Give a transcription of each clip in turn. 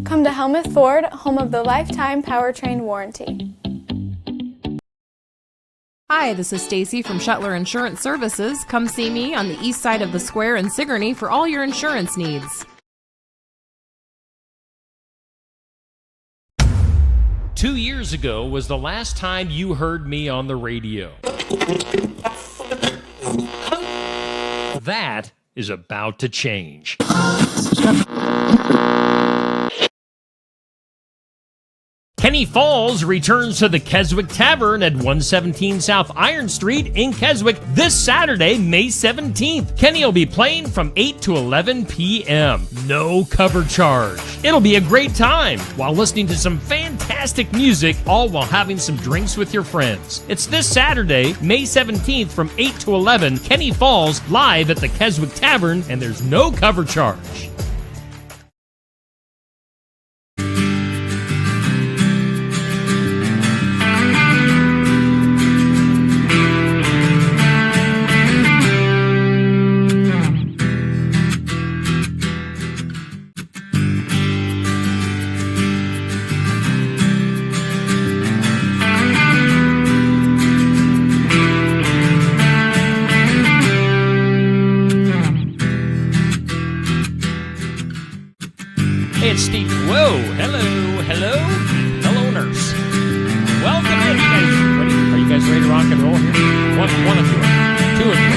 Come to Helmuth Ford, home of the lifetime powertrain warranty. Hi, this is Stacy from Shuttler Insurance Services. Come see me on the east side of the square in Sigourney for all your insurance needs. 2 years ago was the last time you heard me on the radio. That is about to change. Kenny Falls returns to the Keswick Tavern at 117 South Iron Street in Keswick this Saturday, May 17th. Kenny will be playing from 8 to 11 p.m. No cover charge. It'll be a great time while listening to some fantastic music, all while having some drinks with your friends. It's this Saturday, May 17th from 8 to 11, Kenny Falls live at the Keswick Tavern, and there's no cover charge. It's Steve. Whoa, hello, nurse. Welcome in. You guys ready? Are you guys ready to rock and roll here? One of you are. Two of you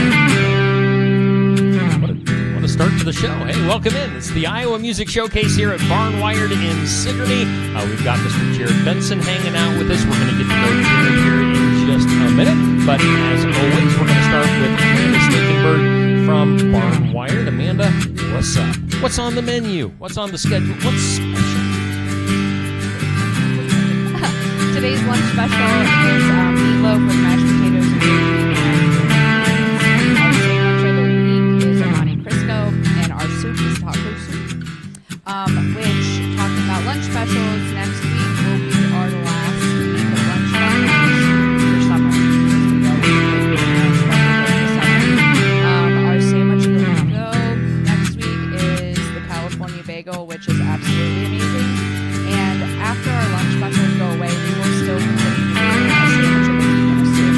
are. What a start to the show. Hey, welcome in. It's the Iowa Music Showcase here at Barnwired in Sigourney. We've got Mr. Jared Benson hanging out with us. We're going to get to know Jared here in just a minute. But as always, we're going to start with Amanda Stakenberg from Barnwired. Amanda, what's up? What's on the menu? What's on the schedule? What's special? Today's lunch special is meatloaf with mashed potatoes and gravy. Our sandwich of the week is a Monte Cristo, and our soup is taco soup. Which, talking about lunch specials, next week will be our last week of lunch specials for summer. We always do lunch specials over the summer. Our sandwich of the week, though, next week is the California bagel, which is absolutely amazing. And after our lunch specials go away, we will still continue to do a sandwich of the week and a soup.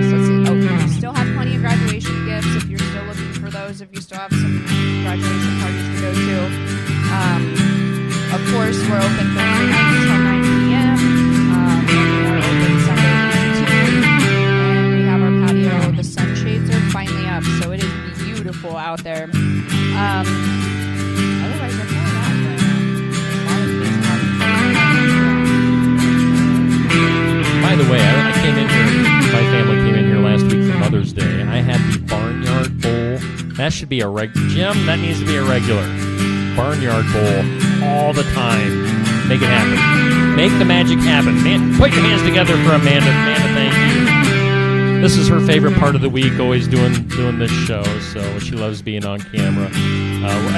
Let's see. Oh, we still have plenty of graduation gifts if you're still looking for those, if you still have some graduation parties to go to. Of course, we're open Thursday nights until 9 p.m. And we are open Sunday 8 to 2. And we have our patio. The sunshades are finally up, so it is beautiful out there. Otherwise, that's all I have right now. By the way, I came in here, my family came in here last week for Mother's Day. I had the Barnyard Bowl. That should be a Jim, that needs to be a regular. Barnyard Bowl all the time. Make it happen. Make the magic happen. Man, put your hands together for Amanda. Amanda, thank you. This is her favorite part of the week, always doing this show, so she loves being on camera.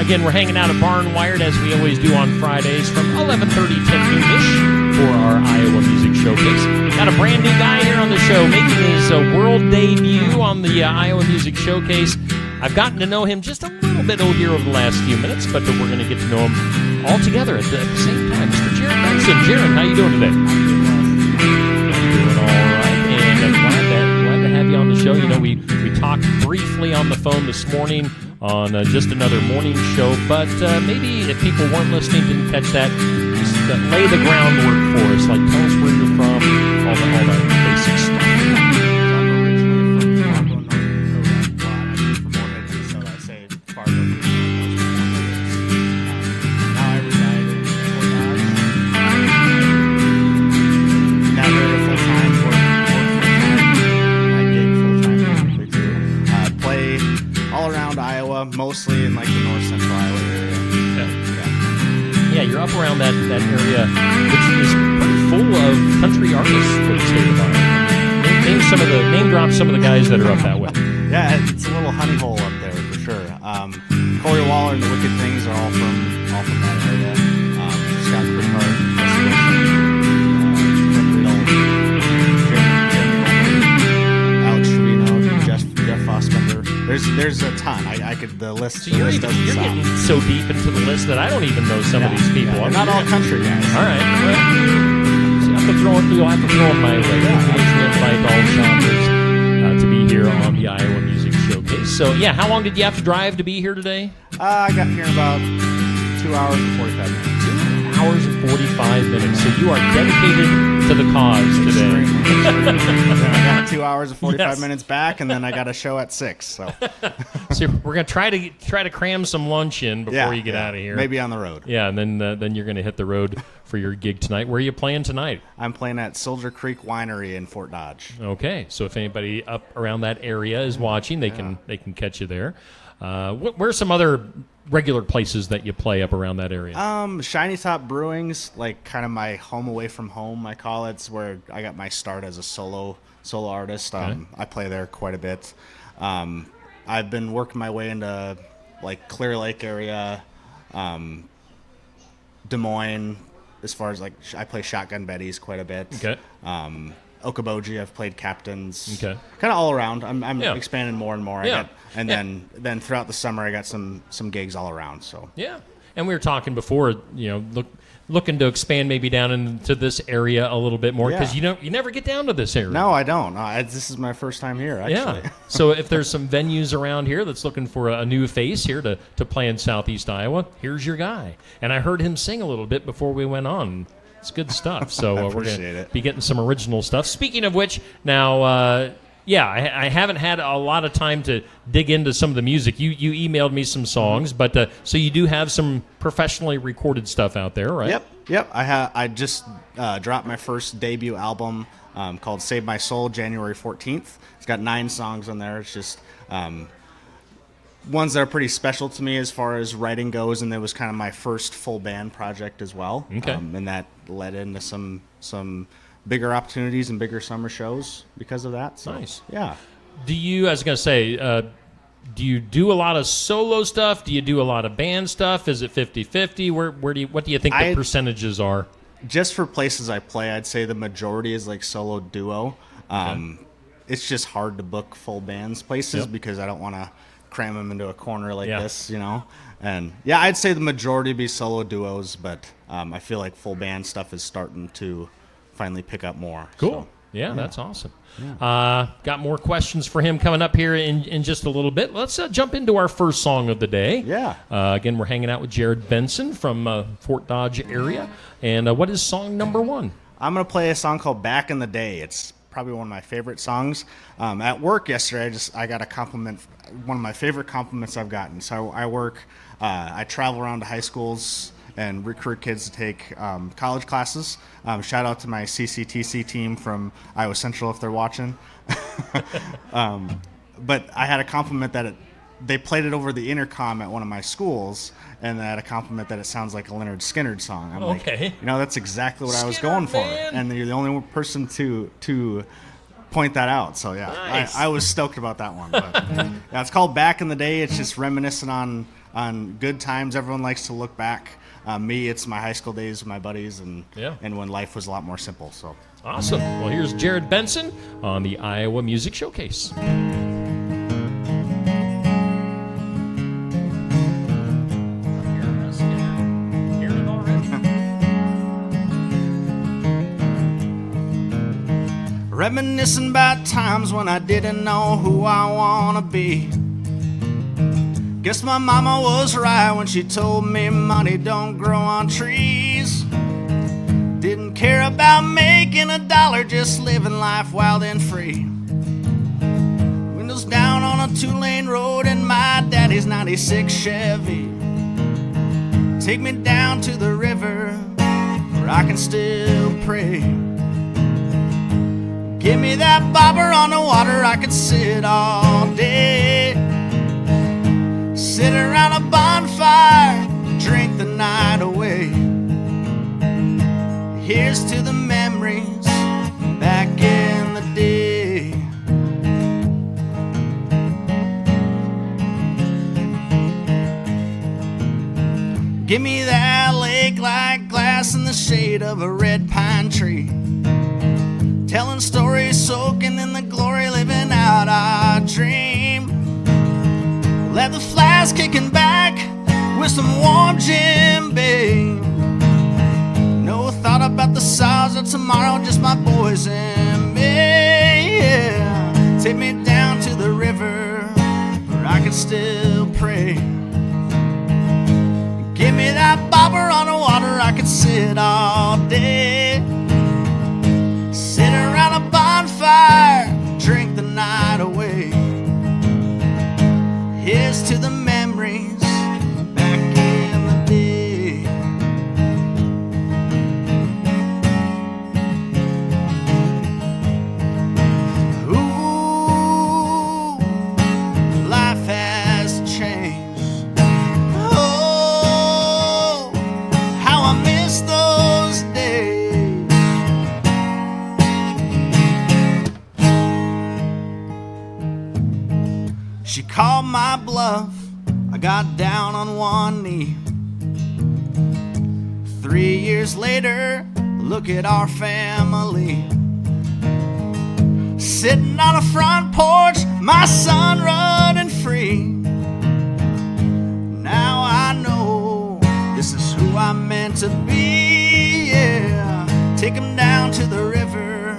Again, we're hanging out at Barnwired, as we always do on Fridays, from 11:30 to noonish for our Iowa Music Showcase. Got a brand new guy here on the show, making his world debut on the Iowa Music Showcase. I've gotten to know him just a little bit here over the last few minutes, but we're going to get to know him all together at the same time. Mr. Jared Benson. Jared, how you doing today? I'm doing all right, and glad to have you on the show. You know, we talked briefly on the phone this morning on just another morning show, but maybe if people weren't listening, didn't catch that, just lay the groundwork for us. Like, tell us where you're from, all the basic stuff. I'm originally from Fargo, North Dakota. Well, I'm actually from Moorhead, Minnesota. I say Fargo because most people know where it is. Now I reside in Fort Dodge. Never full-time, work full-time. I gig full-time technically too. Play all around Iowa, mostly in like the north central Iowa area. Yeah, you're up around that area, which is pretty full of country artists for the state of Iowa. Name drop some of the guys that are up that way. Yeah, it's a little honey hole up there for sure. Corey Waller and the Wicked Things are all from that area. Scott Crickard, Jesse Wilson, Cliff Riddle, Jeremy Alex Trevino, Jeff Fossbender. There's a ton. I could the list. So the you're list doesn't you're stop. getting so deep into the list that I don't even know some of these people. Yeah, I'm not all country guys. All right. Well, so you'll have to throw them my way. Usually invite all genres to be here on the Iowa Music Showcase. So, yeah, how long did you have to drive to be here today? I got here in about 2 hours and 45 minutes. 2 hours and 45 minutes. So you are dedicated to the cause today. Extremely. I got 2 hours and 45 Yes. minutes back, and then I got a show at 6. So So we're gonna try to cram some lunch in before you get out of here. Maybe on the road. Yeah, and then you're gonna hit the road for your gig tonight. Where are you playing tonight? I'm playing at Soldier Creek Winery in Fort Dodge. Okay, so if anybody up around that area is watching, they can catch you there. Where are some other regular places that you play up around that area? Shiny Top Brewing's like kind of my home away from home. I call it. It's where I got my start as a solo artist. I play there quite a bit. I've been working my way into like Clear Lake area, Des Moines. As far as like I play Shotgun Betty's quite a bit. Okay. Okoboji, I've played Captains. Okay. Kind of all around. I'm Yeah. expanding more and more. Yeah. Then throughout the summer, I got some gigs all around. So Yeah, and we were talking before, looking to expand maybe down into this area a little bit more because Yeah. you never get down to this area. no, I don't. This is my first time here. Actually. Yeah. So if there's some venues around here that's looking for a new face here to play in Southeast Iowa, here's your guy. And I heard him sing a little bit before we went on. It's good stuff. So we're appreciate going to it. be getting some original stuff. Speaking of which, now, I haven't had a lot of time to dig into some of the music. You emailed me some songs, but so you do have some professionally recorded stuff out there, right? Yep. I just dropped my first debut album called "Save My Soul" January 14th. It's got 9 songs on there. It's just ones that are pretty special to me as far as writing goes, and it was kind of my first full band project as well. Okay. And that led into some bigger opportunities and bigger summer shows because of that. So, Nice. Yeah. Do you, I was going to say, do you do a lot of solo stuff? Do you do a lot of band stuff? Is it 50-50? What do you think the percentages are? Just for places I play, I'd say the majority is like solo duo. It's just hard to book full bands places because I don't want to cram them into a corner like this, And I'd say the majority be solo duos, but I feel like full band stuff is starting to finally pick up more. Cool. So, Yeah, that's awesome. Got more questions for him coming up here in just a little bit. Let's jump into our first song of the day. Yeah. Again, we're hanging out with Jared Benson from Fort Dodge area. And what is song number 1? I'm going to play a song called Back in the Day. It's probably one of my favorite songs. At work yesterday, I got a compliment, one of my favorite compliments I've gotten. So I travel around to high schools and recruit kids to take college classes. Shout out to my CCTC team from Iowa Central if they're watching. But I had a compliment that they played it over the intercom at one of my schools, and I had a compliment that it sounds like a Leonard Skinner song. I'm like, that's exactly what I was going for. And you're the only person to point that out. So Nice. I was stoked about that one. But, it's called Back in the Day. It's just reminiscent on good times. Everyone likes to look back. Me, it's my high school days with my buddies and when life was a lot more simple. So Awesome. Well, here's Jared Benson on the Iowa Music Showcase. Reminiscing about times when I didn't know who I want to be. Guess my mama was right when she told me money don't grow on trees. Didn't care about making a dollar, just living life wild and free. Windows down on a 2-lane road in my daddy's 96 Chevy. Take me down to the river where I can still pray. Give me that bobber on the water, I could sit all day. Sit around a bonfire, drink the night away. Here's to the memories back in the day. Give me that lake-like glass in the shade of a red pine tree. Telling stories, soaking in the glory, living out our dream. had the flask kicking back with some warm Jim Beam. No thought about the size of tomorrow, just my boys and me. Yeah. Take me down to the river where I can still pray. Give me that bobber on the water, I could sit all day. Sit around a bonfire, drink the night away. Here's to the memories back in the day. Ooh, life has changed. Oh, how I miss those days. She called my bluff, I got down on one knee. 3 years later, look at our family. Sitting on a front porch, my son running free. Now I know this is who I'm meant to be, yeah. Take him down to the river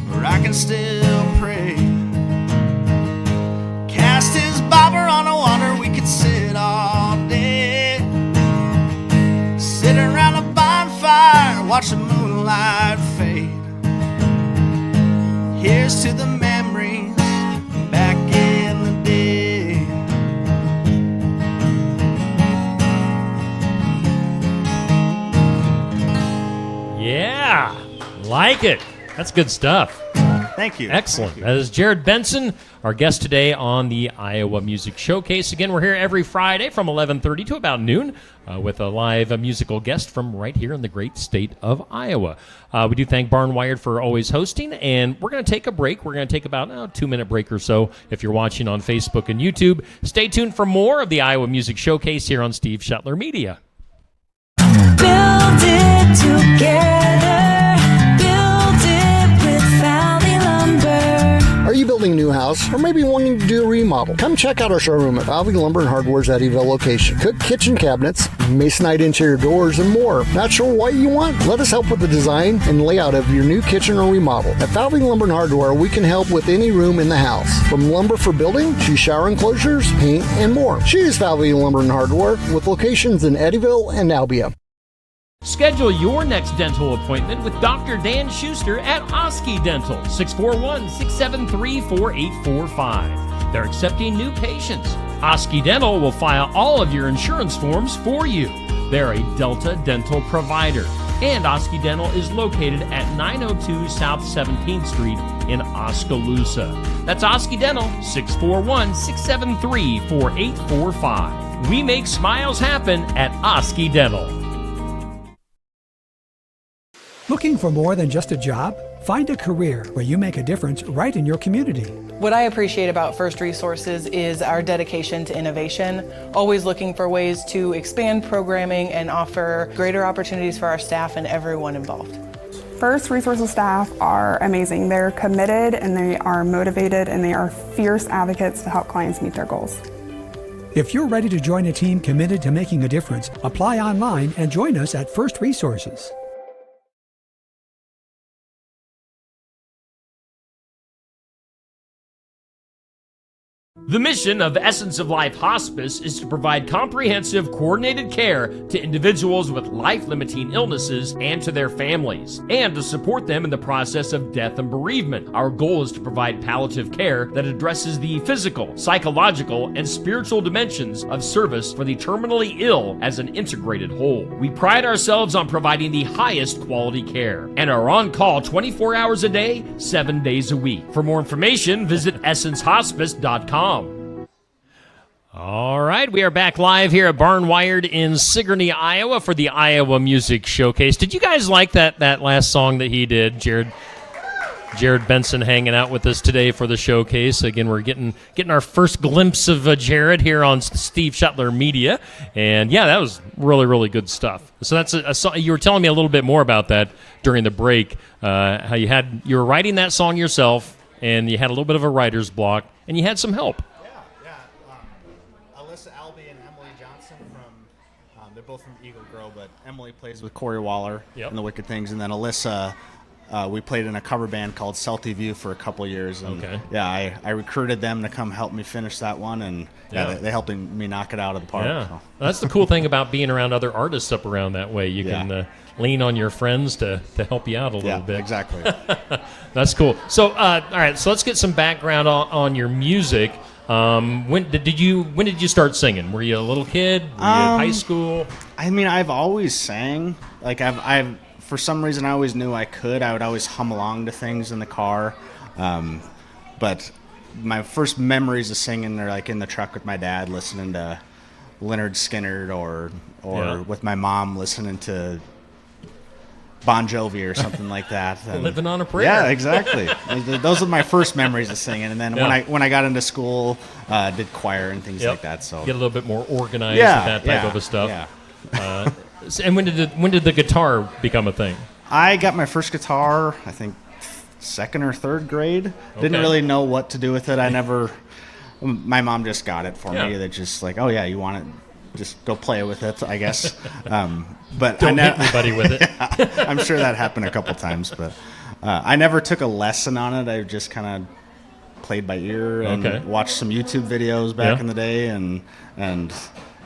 where I can still pray. Cast his bobber on the water, we could sit all day. Sit around a bonfire, watch the moonlight fade. Here's to the memories back in the day. Yeah, like it. That's good stuff. Thank you. Excellent. That is Jared Benson, our guest today on the Iowa Music Showcase. Again, we're here every Friday from 11:30 to about noon with a live musical guest from right here in the great state of Iowa. We do thank Barn Wired for always hosting, and we're going to take a break. We're going to take about a 2-minute break or so. If you're watching on Facebook and YouTube, stay tuned for more of the Iowa Music Showcase here on Steve Shetler Media. Build it together. Build it with Valley Lumber. Are you building a new house or maybe wanting to do a remodel? Come check out our showroom at Valley Lumber and Hardware's Eddyville location. Cook kitchen cabinets, masonite interior doors, and more. Not sure what you want? Let us help with the design and layout of your new kitchen or remodel. At Valley Lumber and Hardware, we can help with any room in the house. From lumber for building to shower enclosures, paint, and more. Choose Valley Lumber and Hardware with locations in Eddyville and Albia. Schedule your next dental appointment with Dr. Dan Schuster at Oski Dental, 641-673-4845. They're accepting new patients. Oski Dental will file all of your insurance forms for you. They're a Delta dental provider. And Oski Dental is located at 902 South 17th Street in Oskaloosa. That's Oski Dental, 641-673-4845. We make smiles happen at Oski Dental. Looking for more than just a job? Find a career where you make a difference right in your community. What I appreciate about First Resources is our dedication to innovation, always looking for ways to expand programming and offer greater opportunities for our staff and everyone involved. First Resources staff are amazing. They're committed and they are motivated and they are fierce advocates to help clients meet their goals. If you're ready to join a team committed to making a difference, apply online and join us at First Resources. The mission of Essence of Life Hospice is to provide comprehensive, coordinated care to individuals with life-limiting illnesses and to their families, and to support them in the process of death and bereavement. Our goal is to provide palliative care that addresses the physical, psychological, and spiritual dimensions of service for the terminally ill as an integrated whole. We pride ourselves on providing the highest quality care and are on call 24 hours a day, 7 days a week. For more information, visit essencehospice.com. All right, we are back live here at Barn Wired in Sigourney, Iowa for the Iowa Music Showcase. Did you guys like that last song that he did, Jared Benson hanging out with us today for the showcase? Again, we're getting our first glimpse of Jared here on Steve Shetler Media, and yeah, that was really, really good stuff. So that's a song. You were telling me a little bit more about that during the break, how you were writing that song yourself, and you had a little bit of a writer's block, and you had some help. Yeah. they're both from Eagle Grove, but Emily plays with Corey Waller Yep. in the Wicked Things, and then Alyssa, we played in a cover band called Salty View for a couple of years. And Okay. Yeah, I recruited them to come help me finish that one, and Yeah. they helped me knock it out of the park. Yeah, So. that's the cool thing about being around other artists up around that way. You can lean on your friends to help you out a little bit. Exactly. That's cool. So, all right, so let's get some background on your music. When did you start singing? Were you a little kid? Were you in high school? I mean, I've always sang. Like I've for some reason I always knew I could. I would always hum along to things in the car. But my first memories of singing are like in the truck with my dad, listening to Leonard Skinner, or with my mom listening to Bon Jovi or something like that. And Living on a prayer. Yeah, exactly. Those are my first memories of singing. And then when I got into school, did choir and things like that. So get a little bit more organized with that type of a stuff. Yeah. And when did the guitar become a thing? I got my first guitar, I think, second or third grade. Didn't really know what to do with it. My mom just got it for me. They're just like, oh yeah, you want it? Just go play with it, I guess. But Don't hit anybody with it. I'm sure that happened a couple times, but I never took a lesson on it. I just kind of played by ear and watched some YouTube videos back in the day, and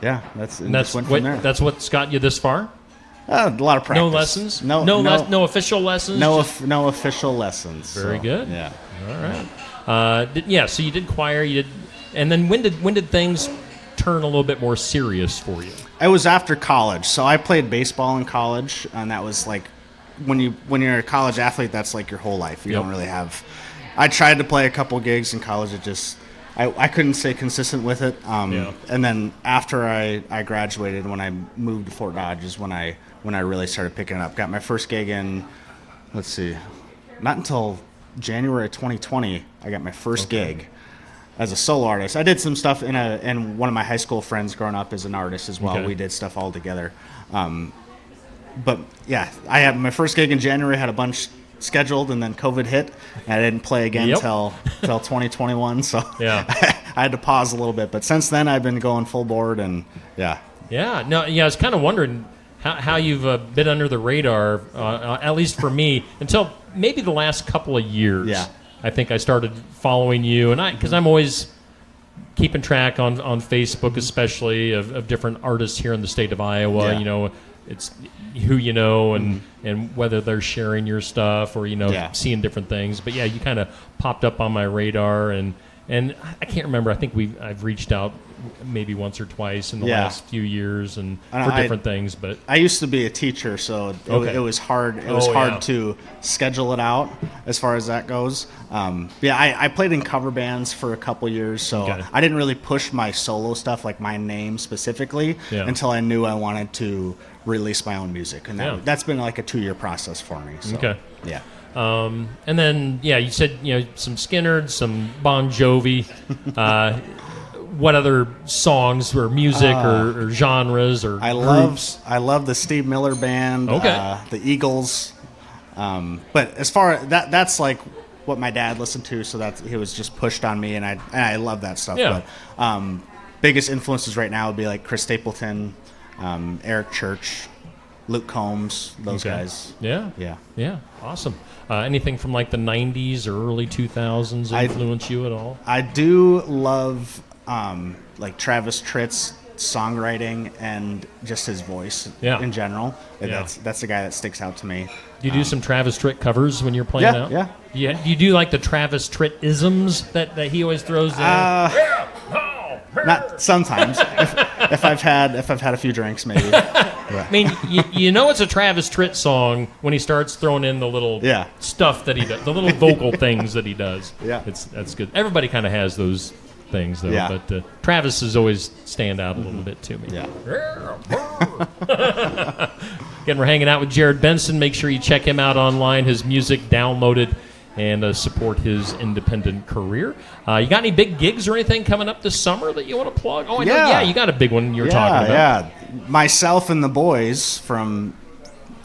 yeah, that's what's got you this far. A lot of practice. No lessons. No official lessons. No official lessons. Very good. Yeah. All right. So you did choir. And then when did things turn a little bit more serious for you? It was after college. So I played baseball in college, and that was like when you're a college athlete, that's like your whole life. You don't really have. I tried to play a couple gigs in college. It just I couldn't stay consistent with it. And then after I graduated, when I moved to Fort Dodge, is when I really started picking it up. Got my first gig in, let's see, not until January 2020. I got my first gig as a solo artist. I did some stuff in one of my high school friends growing up as an artist as well. We did stuff all together. But yeah, I had my first gig in January. Had a bunch scheduled, and then COVID hit, and I didn't play again till 2021. So I had to pause a little bit. But since then, I've been going full board, and I was kind of wondering how you've been under the radar, at least for me, until maybe the last couple of years. Yeah. I think I started following you, and because I'm always keeping track on Facebook, especially of different artists here in the state of Iowa. Yeah. You know, it's who you know and whether they're sharing your stuff or seeing different things. But yeah, you kind of popped up on my radar, and I can't remember. I think I've reached out maybe once or twice in the last few years and for different things. But I used to be a teacher, so it was hard. It was hard to schedule it out as far as that goes. I played in cover bands for a couple years, so I didn't really push my solo stuff, like my name specifically, until I knew I wanted to release my own music, and that's been like a 2-year process for me. So, yeah. And then you said some Skynyrd, some Bon Jovi. What other songs or music or genres or groups? I love the Steve Miller Band, the Eagles. But as far as that's like what my dad listened to, so that he was just pushed on me, and I love that stuff. Yeah. But biggest influences right now would be like Chris Stapleton, Eric Church, Luke Combs, those guys. Yeah. Awesome. Anything from like the 90s or early 2000s influence you at all? I do love like Travis Tritt's songwriting and just his voice in general. That's the guy that sticks out to me. Do you do some Travis Tritt covers when you're playing out? Yeah. Do you do like the Travis Tritt isms that he always throws in? Not sometimes. if I've had a few drinks, maybe. I mean, you know it's a Travis Tritt song when he starts throwing in the little stuff that he does, the little vocal things that he does. Yeah, that's good. Everybody kind of has those things though, but Travis's always stand out a little bit to me. Yeah. Again, we're hanging out with Jared Benson. Make sure you check him out online. His music downloaded. And support his independent career. You got any big gigs or anything coming up this summer that you want to plug? Oh, I know. Yeah, you got a big one you're talking about. Yeah, myself and the boys from,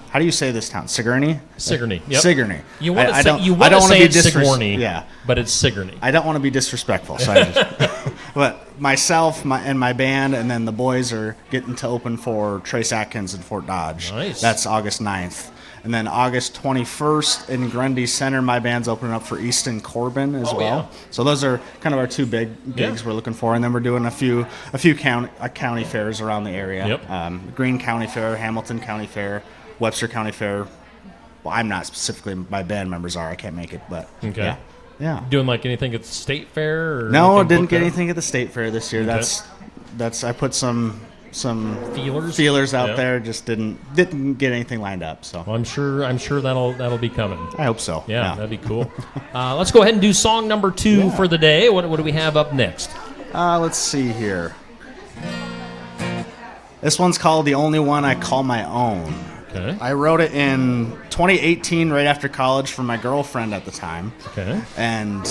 how do you say this town? Sigourney? Sigourney, yep. Sigourney. You want to say it's Sigourney, but it's Sigourney. I don't want to be disrespectful, so I just... But myself and my band, and then the boys are getting to open for Trace Atkins in Fort Dodge. Nice. That's August 9th. And then August 21st in Grundy Center, my band's opening up for Easton Corbin as well. Yeah. So those are kind of our two big gigs we're looking for. And then we're doing a few county fairs around the area. Yep. Greene County Fair, Hamilton County Fair, Webster County Fair. Well, I'm not specifically, my band members are. I can't make it, but Okay. yeah. Doing like anything at the state fair? Or No, I anything didn't booked get out? anything at the state fair this year. Okay. That's I put some feelers out Yeah. there. Just didn't get anything lined up. So Well, I'm sure that'll be coming. I hope so. Yeah, that'd be cool. Let's go ahead and do song number 2 for the day. What do we have up next? Let's see here. This one's called "The Only One I Call My Own." Okay. I wrote it in 2018, right after college, for my girlfriend at the time. Okay. And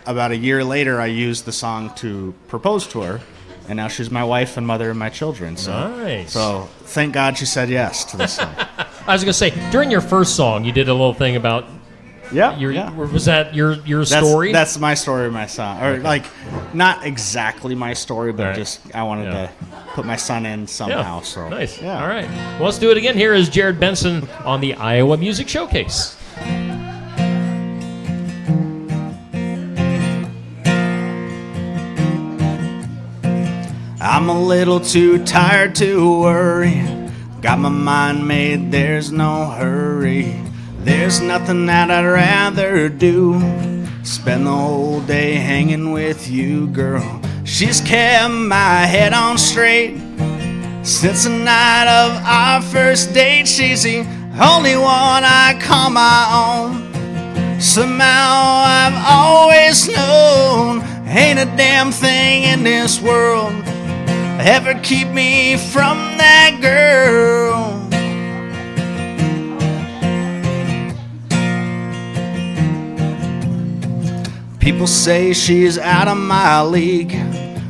about a year later, I used the song to propose to her, and now she's my wife and mother of my children. So, Nice. So thank God she said yes to this song. I was gonna say during your first song, you did a little thing about. Yeah. Was that your story? That's my story of my son. Or, like, not exactly my story, but Right. just I wanted to put my son in somehow. So Nice. Yeah. All right. Well, let's do it again. Here is Jared Benson on the Iowa Music Showcase. I'm a little too tired to worry. Got my mind made, there's no hurry. There's nothing that I'd rather do. Spend the whole day hanging with you, girl. She's kept my head on straight since the night of our first date. She's the only one I call my own. Somehow I've always known ain't a damn thing in this world ever keep me from that girl. People say she's out of my league.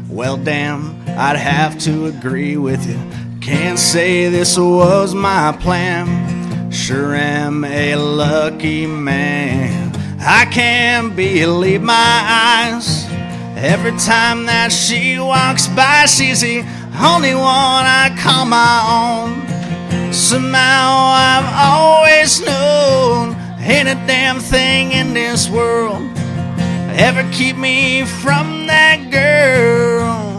Well, damn, I'd have to agree with you. Can't say this was my plan. Sure am a lucky man. I can't believe my eyes every time that she walks by. She's the only one I call my own. Somehow I've always known ain't a damn thing in this world ever keep me from that girl.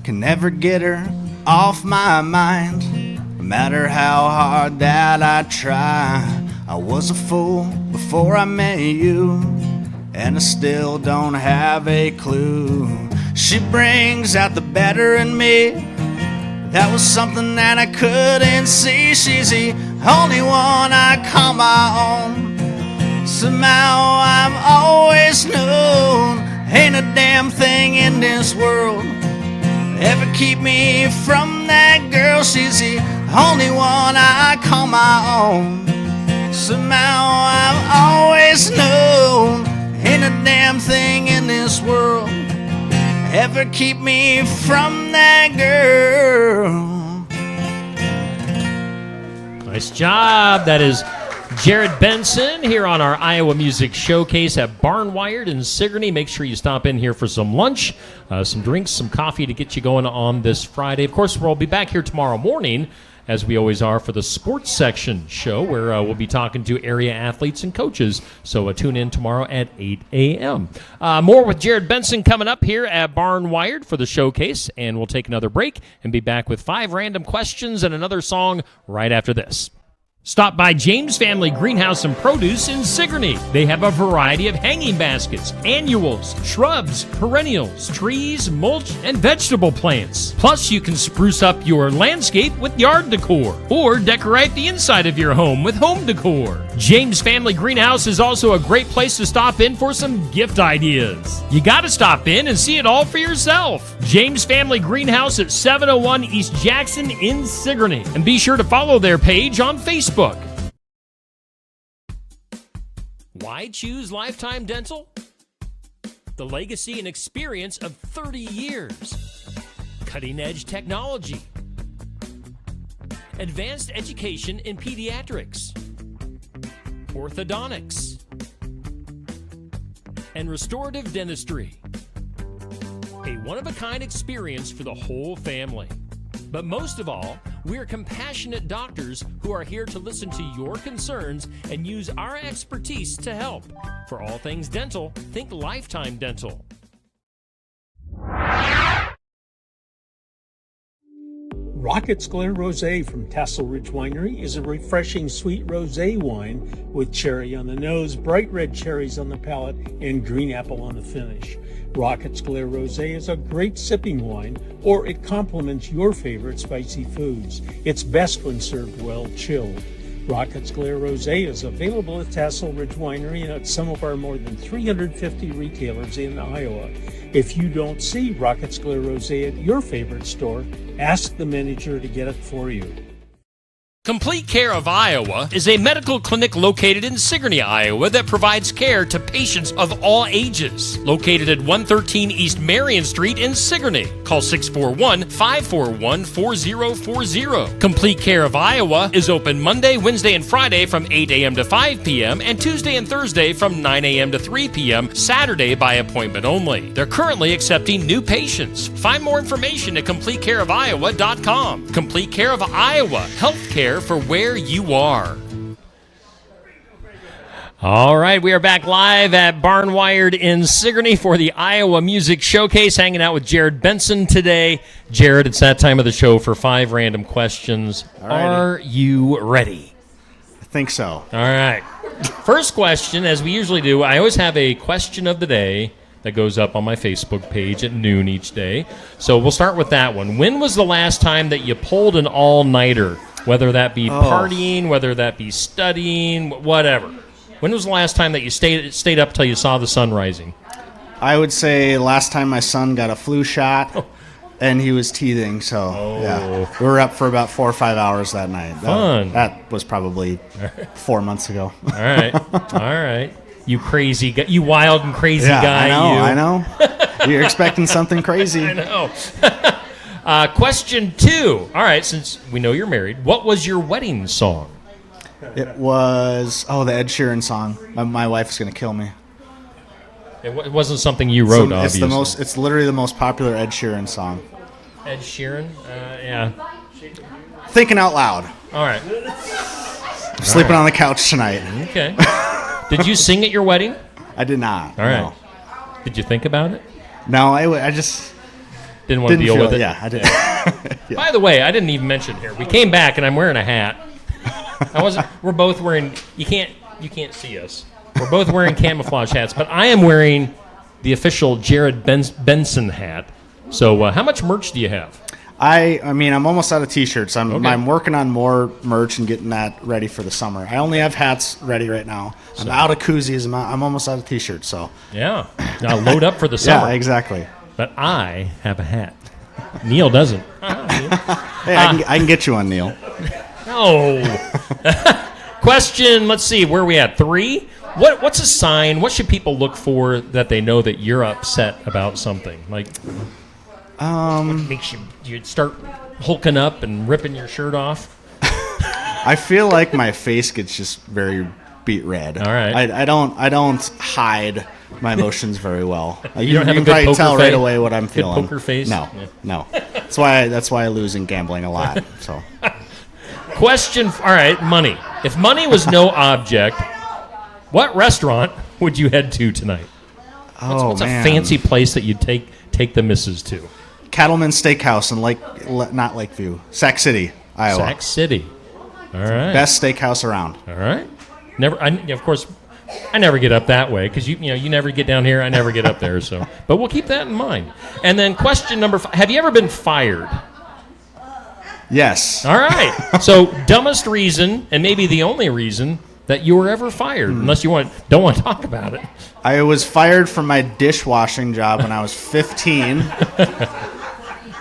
Can never get her off my mind, no matter how hard that I try. I was a fool before I met you, and I still don't have a clue. She brings out the better in me. That was something that I couldn't see. She's the only one I call my own. Somehow I've always known ain't a damn thing in this world ever keep me from that girl. She's the only one I call my own. Somehow I've always known ain't a damn thing in this world ever keep me from that girl. Nice job. That is Jared Benson here on our Iowa Music Showcase at Barnwired in Sigourney. Make sure you stop in here for some lunch, some drinks, some coffee to get you going on this Friday. Of course, we'll be back here tomorrow morning, as we always are, for the sports section show, where we'll be talking to area athletes and coaches. So tune in tomorrow at 8 a.m. More with Jared Benson coming up here at Barnwired for the showcase, and we'll take another break and be back with 5 random questions and another song right after this. Stop by James Family Greenhouse and Produce in Sigourney. They have a variety of hanging baskets, annuals, shrubs, perennials, trees, mulch, and vegetable plants. Plus, you can spruce up your landscape with yard decor or decorate the inside of your home with home decor. James Family Greenhouse is also a great place to stop in for some gift ideas. You got to stop in and see it all for yourself. James Family Greenhouse at 701 East Jackson in Sigourney. And be sure to follow their page on Facebook. Why choose Lifetime Dental? The legacy and experience of 30 years. Cutting-edge technology. Advanced education in pediatrics. Orthodontics. And restorative dentistry. A one-of-a-kind experience for the whole family. But most of all, we're compassionate doctors who are here to listen to your concerns and use our expertise to help. For all things dental, think Lifetime Dental. Rocket's Glare Rosé from Tassel Ridge Winery is a refreshing sweet rosé wine with cherry on the nose, bright red cherries on the palate, and green apple on the finish. Rocket's Glare Rosé is a great sipping wine, or it complements your favorite spicy foods. It's best when served well chilled. Rocket's Glare Rosé is available at Tassel Ridge Winery and at some of our more than 350 retailers in Iowa. If you don't see Rocket's Glare Rosé at your favorite store, ask the manager to get it for you. Complete Care of Iowa is a medical clinic located in Sigourney, Iowa that provides care to patients of all ages. Located at 113 East Marion Street in Sigourney. Call 641-541-4040. Complete Care of Iowa is open Monday, Wednesday, and Friday from 8 a.m. to 5 p.m. and Tuesday and Thursday from 9 a.m. to 3 p.m. Saturday by appointment only. They're currently accepting new patients. Find more information at CompleteCareOfIowa.com. Complete Care of Iowa. Healthcare for where you are. All right, we are back live at Barnwired in Sigourney for the Iowa Music Showcase, hanging out with Jared Benson today. Jared, it's that time of the show for 5 random questions. Are you ready? I think so. All right. First question, as we usually do, I always have a question of the day that goes up on my Facebook page at noon each day. So we'll start with that one. When was the last time that you pulled an all-nighter? Whether that be partying, whether that be studying, whatever. When was the last time that you stayed up till you saw the sun rising? I would say last time my son got a flu shot, and he was teething. So yeah, we were up for about 4 or 5 hours that night. Fun. That was probably 4 months ago. All right, all right. You crazy guy, you wild and crazy guy. I know. You're expecting something crazy. I know. Question 2. All right, since we know you're married, what was your wedding song? It was, the Ed Sheeran song. My wife's going to kill me. It wasn't something you wrote, obviously. It's literally the most popular Ed Sheeran song. Ed Sheeran? Yeah. Thinking out loud. All right. I'm sleeping on the couch tonight. Okay. Did you sing at your wedding? I did not. All right. No. Did you think about it? No, I just... Didn't want to deal with it. Yeah, I did. Yeah. By the way, I didn't even mention here. We came back and I'm wearing a hat. We're both wearing. You can't see us. We're both wearing camouflage hats, but I am wearing the official Jared Benson hat. So, how much merch do you have? I mean, I'm almost out of T-shirts. I'm working on more merch and getting that ready for the summer. I only have hats ready right now. I'm out of koozies. I'm almost out of T-shirts. So yeah, now load up for the summer. Yeah, exactly. But I have a hat. Neil doesn't. Hey, I can get you one, Neil. No. Question, let's see, where are we at? 3? What's a sign? What should people look for that they know that you're upset about something? Like, what makes you start hulking up and ripping your shirt off? I feel like my face gets just very beet red. All right. I don't hide my emotions very well. You don't have a good probably poker tell face? right away what I'm feeling. Good poker face? No, no. That's why I lose in gambling a lot. So, question. All right, money. If money was no object, what restaurant would you head to tonight? What's a fancy place that you'd take the missus to? Cattleman Steakhouse in not Lakeview, Sac City, Iowa. Sac City. All right. Best steakhouse around. All right. Of course, I never get up that way because you never get down here. I never get up there. So, but we'll keep that in mind. And then question number 5: have you ever been fired? Yes. All right. So, dumbest reason, and maybe the only reason that you were ever fired, unless you don't want to talk about it. I was fired from my dishwashing job when I was 15,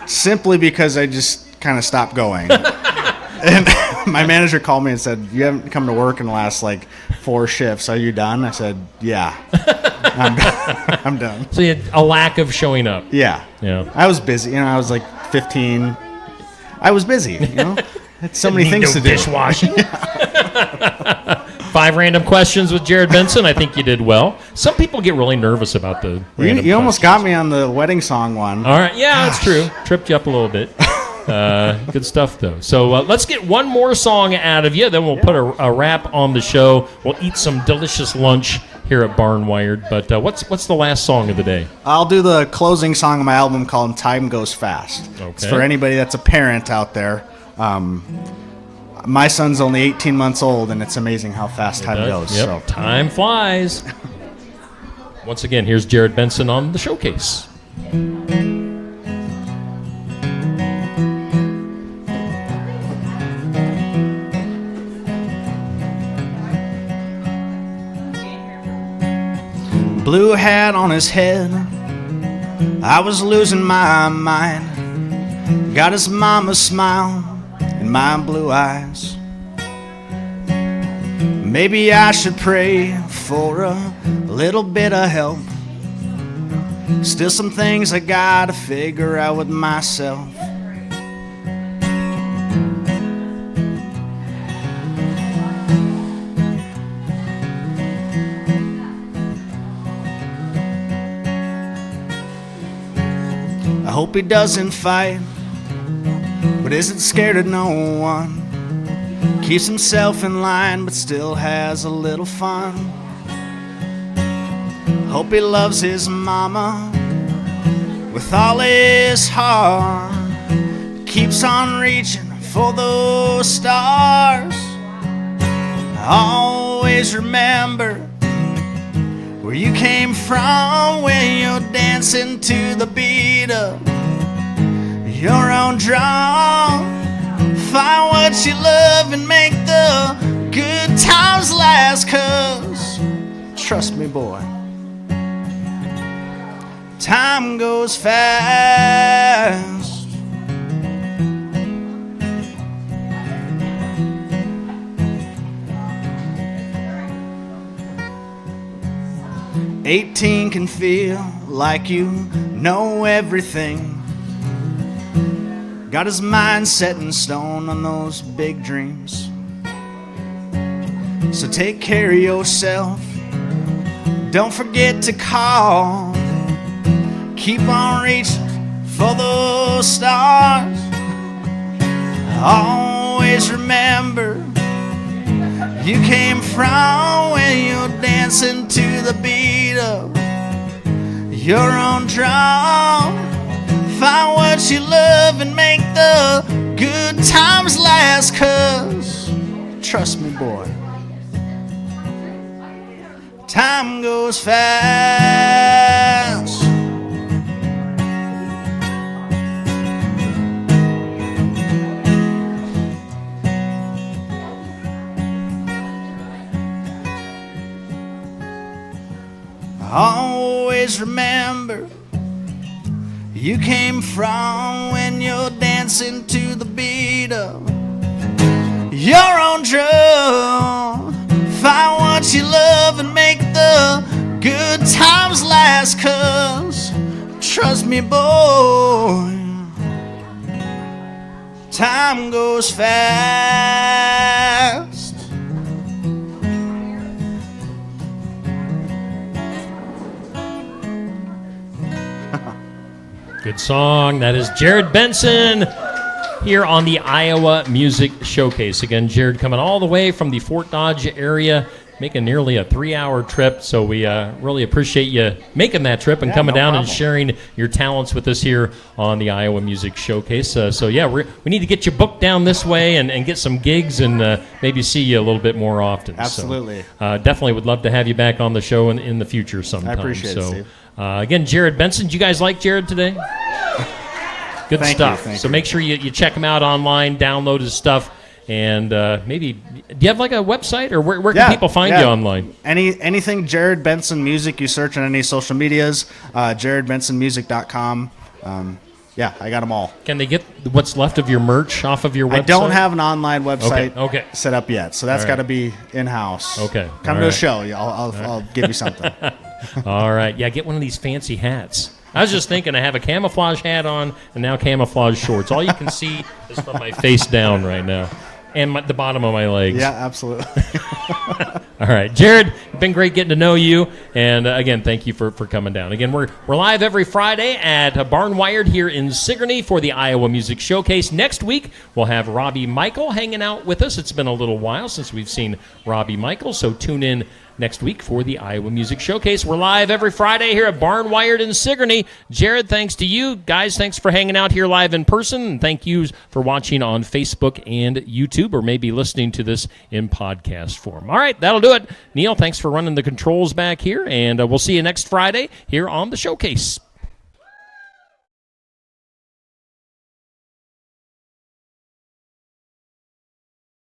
simply because I just kind of stopped going. And my manager called me and said, "You haven't come to work in the last 4 shifts. Are you done? I said, yeah. I'm done. So you had a lack of showing up. Yeah. Yeah. I was busy. I was like 15. I was busy, Had so many things to do. Dishwashing. 5 random questions with Jared Benson. I think you did well. Some people get really nervous about the random You almost questions. got me on the wedding song one. All right. Yeah, that's true. Tripped you up a little bit. Good stuff, though. So let's get one more song out of you. Then we'll put a wrap on the show. We'll eat some delicious lunch here at Barnwired. But what's the last song of the day? I'll do the closing song of my album called Time Goes Fast. Okay. It's for anybody that's a parent out there. My son's only 18 months old, and it's amazing how fast time goes. Yep. So. Time flies. Once again, here's Jared Benson on the showcase. Blue hat on his head, I was losing my mind. Got his mama's smile in my blue eyes. Maybe I should pray for a little bit of help. Still some things I gotta figure out with myself. I hope he doesn't fight, but isn't scared of no one. Keeps himself in line, but still has a little fun. Hope he loves his mama with all his heart. Keeps on reaching for those stars. Always remember where you came from when you're dancing to the beat of your own drum. Find what you love and make the good times last, 'cause trust me, boy, time goes fast. "18 can feel like you know everything. Got his mind set in stone on those big dreams. So take care of yourself. Don't forget to call. Keep on reaching for those stars. Always remember you came from when you're dancing to the beat of your own drum. Find what you love and make the good times last, 'cause trust me, boy, time goes fast. Always remember you came from when you're dancing to the beat of your own drum. Find what you love and make the good times last, 'cause trust me, boy, time goes fast. Good song. That is Jared Benson here on the Iowa Music Showcase. Again, Jared coming all the way from the Fort Dodge area, making nearly a 3-hour trip. So we really appreciate you making that trip and coming down and sharing your talents with us here on the Iowa Music Showcase. We need to get you booked down this way and get some gigs and maybe see you a little bit more often. Absolutely. So, definitely would love to have you back on the show in the future sometime. I appreciate it, Steve. Again, Jared Benson. Did you guys like Jared today? Good Thank stuff. you. So make sure you check him out online, download his stuff, and maybe, do you have like a website, or where can people find you online? Anything Jared Benson Music, you search on any social medias, jaredbensonmusic.com. Yeah, I got them all. Can they get what's left of your merch off of your website? I don't have an online website Okay. set up yet, so that's All right. got to be in-house. Okay. Come All to a right. show. I'll give you something. All right. Yeah, get one of these fancy hats. I was just thinking I have a camouflage hat on and now camouflage shorts. All you can see is from my face down right now and the bottom of my legs. Yeah, absolutely. All right. Jared, it's been great getting to know you. And again, thank you for coming down. Again, we're live every Friday at Barnwired here in Sigourney for the Iowa Music Showcase. Next week, we'll have Robbie Michael hanging out with us. It's been a little while since we've seen Robbie Michael, so tune in next week for the Iowa Music Showcase. We're live every Friday here at Barnwired in Sigourney. Jared, thanks to you. Guys, thanks for hanging out here live in person. And thank you for watching on Facebook and YouTube, or maybe listening to this in podcast form. All right, that'll do it. Neil, thanks for running the controls back here, and we'll see you next Friday here on the Showcase.